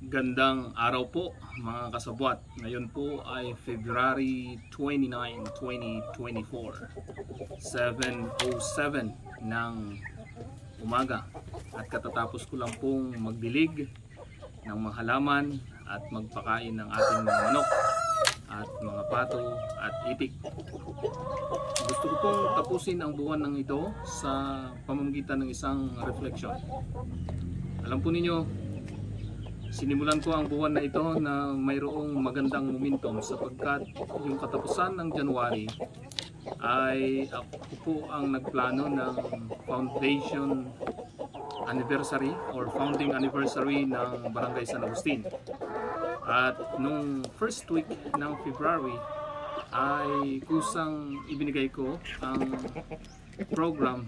Gandang araw po mga kasabwat. Ngayon po ay February 29, 2024, 7:07 ng umaga. At katatapos ko lang pong magdilig ng mga halaman at magpakain ng ating mga manok at mga pato at itik. Gusto ko pong tapusin ang buwan ng ito sa pamamagitan ng isang reflection. Alam po ninyo, sinimulan ko ang buwan na ito na mayroong magandang momentum sapagkat yung katapusan ng January ay ako po ang nagplano ng foundation anniversary or founding anniversary ng Barangay San Agustin. At nung first week ng February ay kusang ibinigay ko ang program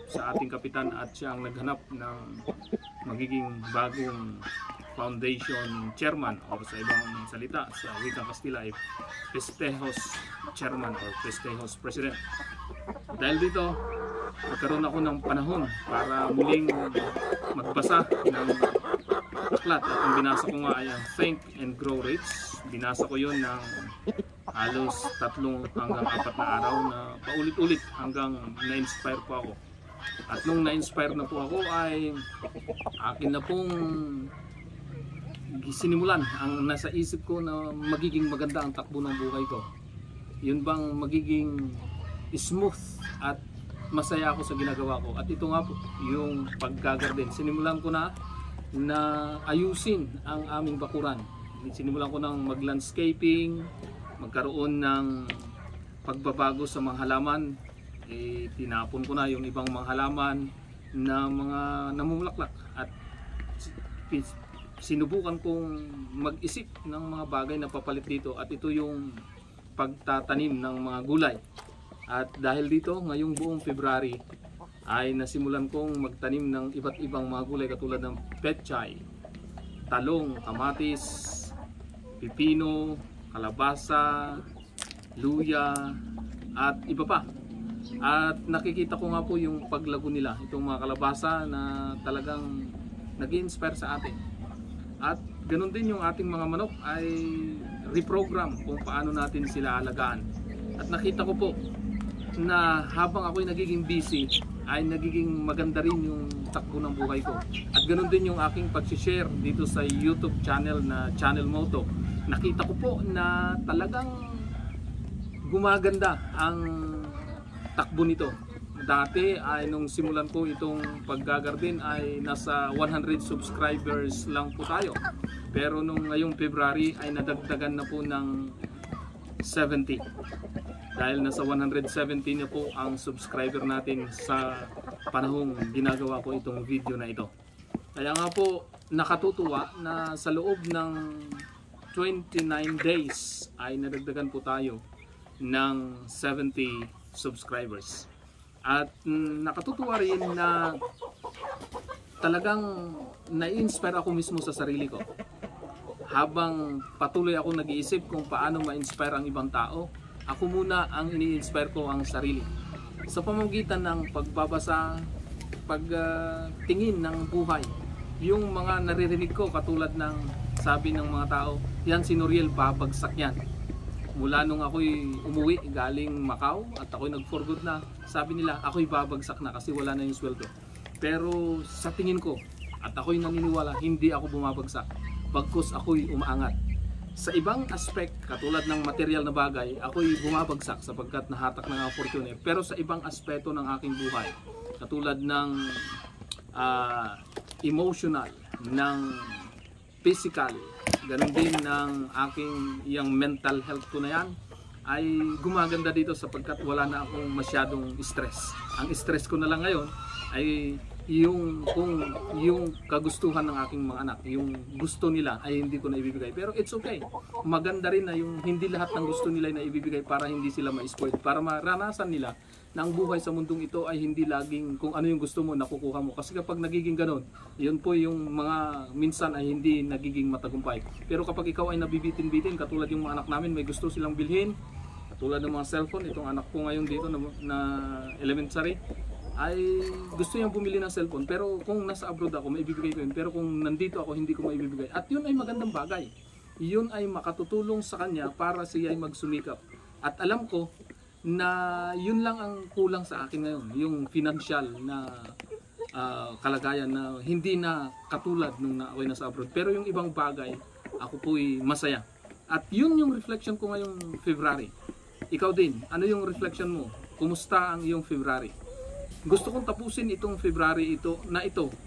sa ating kapitan at siya ang naghanap ng magiging bagong foundation chairman or sa ibang salita sa wikang Kastila ay Festejos chairman or Festejos president. Dahil dito nagkaroon ako ng panahon para muling magbasa ng aklat at ang binasa ko nga ay ang Think and Grow Rich. Binasa ko yun ng halos 3 hanggang 4 na araw na paulit-ulit hanggang na-inspire po ako. At nung na-inspire na po ako ay akin na pong sinimulan ang nasa isip ko na magiging maganda ang takbo ng buhay ko. Yun bang magiging smooth at masaya ako sa ginagawa ko. At ito nga po yung paggagarden. Sinimulan ko na ayusin ang aming bakuran. Sinimulan ko ng mag-landscaping, magkaroon ng pagbabago sa mga halaman. Tinapon ko na yung ibang mga halaman na mga namumulaklak at sinubukan kong mag-isip ng mga bagay na papalit dito at ito yung pagtatanim ng mga gulay. At dahil dito ngayong buong February ay nasimulan kong magtanim ng iba't ibang mga gulay katulad ng pechay, talong, kamatis, pipino, kalabasa, luya at iba pa. At nakikita ko nga po yung paglago nila, itong mga kalabasa na talagang nag-i-inspire sa atin. At ganoon din yung ating mga manok ay reprogram kung paano natin sila alagaan. At nakita ko po na habang ako'y nagiging busy ay nagiging maganda rin yung takbo ng buhay ko. At ganoon din yung aking pag-share dito sa YouTube channel na Channel Moto. Nakita ko po na talagang gumaganda ang takbo nito. Dati ay nung simulan ko itong paggagarden ay nasa 100 subscribers lang po tayo. Pero nung ngayong February ay nadagdagan na po ng 70. Dahil nasa 170 na po ang subscriber natin sa panahong ginagawa ko itong video na ito. Kaya nga po nakatutuwa na sa loob ng 29 days ay nadagdagan po tayo ng 70 subscribers. At nakatutuwa rin na talagang na-inspire ako mismo sa sarili ko. Habang patuloy ako nag-iisip kung paano ma-inspire ang ibang tao, ako muna ang ini-inspire ko ang sarili. Sa pamamagitan ng pagbabasa, pagtingin ng buhay, yung mga naririnig ko katulad ng sabi ng mga tao, yan si Noriel, babagsak yan. Mula nung ako'y umuwi galing Macau at ako'y nag-for good na, sabi nila ako'y babagsak na kasi wala na yung sweldo. Pero sa tingin ko at ako'y naniniwala, hindi ako bumabagsak, bagkus ako'y umaangat. Sa ibang aspect katulad ng material na bagay, ako'y bumabagsak sapagkat nahatak ng fortune. Pero sa ibang aspeto ng aking buhay katulad ng emotional, ng physical, ganun din ng aking yung mental health ko na yan ay gumaganda dito sapagkat wala na akong masyadong stress. Ang stress ko na lang ngayon ay yung kagustuhan ng aking mga anak, yung gusto nila ay hindi ko na ibibigay. Pero it's okay. Maganda rin na yung hindi lahat ng gusto nila na ibibigay para hindi sila ma-spoiled, para maranasan nila na ang buhay sa mundong ito ay hindi laging kung ano yung gusto mo nakukuha mo. Kasi kapag nagiging ganun, yun po yung mga minsan ay hindi nagiging matagumpay. Pero kapag ikaw ay nabibitin-bitin, katulad yung mga anak namin may gusto silang bilhin, katulad ng mga cellphone, itong anak ko ngayon dito na elementary, ay gusto niyang bumili ng cellphone, pero kung nasa abroad ako, maibibigay ko yun. Pero kung nandito ako, hindi ko maibibigay. At yun ay magandang bagay. Yun ay makatutulong sa kanya para siya ay magsumikap. At alam ko na yun lang ang kulang sa akin ngayon, yung financial na kalagayan na hindi na katulad nung ako'y nasa abroad. Pero yung ibang bagay, ako po'y masaya. At yun yung reflection ko ngayong February. Ikaw din, ano yung reflection mo? Kumusta ang iyong February? Gusto kong tapusin itong February ito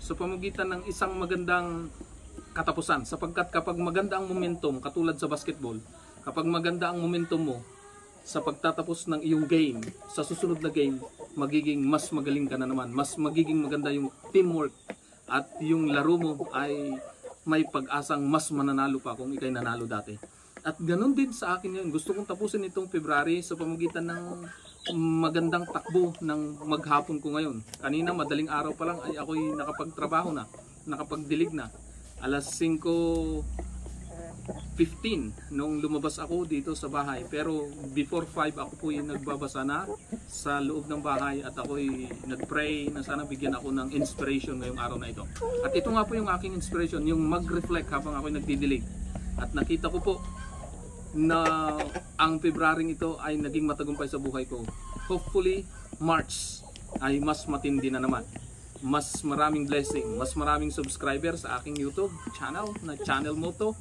sa pamamagitan ng isang magandang katapusan, sapagkat kapag maganda ang momentum, katulad sa basketball, kapag maganda ang momentum mo sa pagtatapos ng iyong game, sa susunod na game, magiging mas magaling ka na naman, mas magiging maganda yung teamwork, at yung laro mo ay may pag-asang mas mananalo pa kung ikay nanalo dati. At ganun din sa akin yun. Gusto kong tapusin itong February sa pamamagitan ng magandang takbo ng maghapon ko ngayon. Kanina madaling araw pa lang ay ako'y nakapagtrabaho na, nakapagdilig na. Alas 5:15 nung lumabas ako dito sa bahay. Pero before 5 ako po yung nagbabasa na sa loob ng bahay at ako'y nagpray na sana bigyan ako ng inspiration ngayong araw na ito. At ito nga po yung aking inspiration, yung mag-reflect habang ako'y nagdidilig. At nakita ko po na ang February ito ay naging matagumpay sa buhay ko. Hopefully, March ay mas matindi na naman. Mas maraming blessing, mas maraming subscriber sa aking YouTube channel na Channel Moto.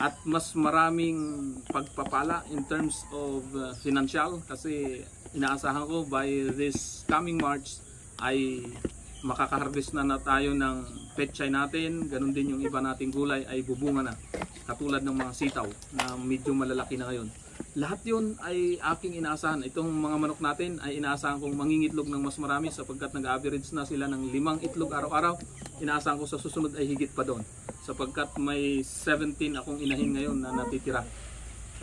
At mas maraming pagpapala in terms of financial, kasi inaasahan ko by this coming March ay makakaharvest na tayo ng pechay natin. Ganun din yung iba nating gulay ay bubunga na, katulad ng mga sitaw na medyo malalaki na ngayon. Lahat yun ay aking inaasahan. Itong mga manok natin ay inaasahan kong mangingitlog ng mas marami, sapagkat nag-average na sila ng 5 itlog araw-araw. Inaasahan ko sa susunod ay higit pa doon, sapagkat may 17 akong inahin ngayon na natitira.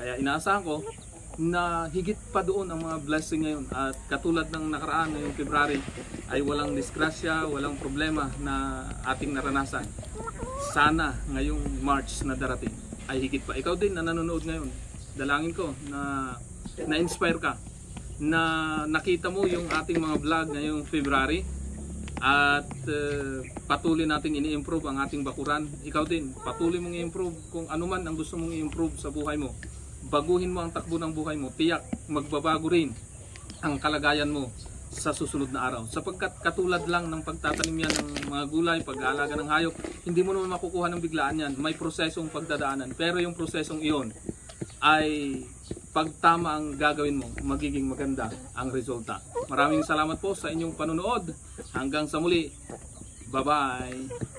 Kaya inaasahan ko na higit pa doon ang mga blessing ngayon. At katulad ng nakaraan ngayong February ay walang disgrasya, walang problema na ating naranasan. Sana ngayong March na darating ay higit pa. Ikaw din na nanonood ngayon, dalangin ko na na-inspire ka, na nakita mo yung ating mga vlog ngayong February, at patuloy nating ini-improve ang ating bakuran. Ikaw din, patuloy mong i-improve kung ano man ang gusto mong i-improve sa buhay mo. Baguhin mo ang takbo ng buhay mo, tiyak magbabago rin ang kalagayan mo sa susunod na araw. Sapagkat katulad lang ng pagtatanim yan ng mga gulay, pag-aalaga ng hayop, hindi mo naman makukuha ng biglaan yan. May prosesong pagdadaanan. Pero yung prosesong iyon ay pag tama ang gagawin mo, magiging maganda ang resulta. Maraming salamat po sa inyong panonood. Hanggang sa muli. Bye-bye.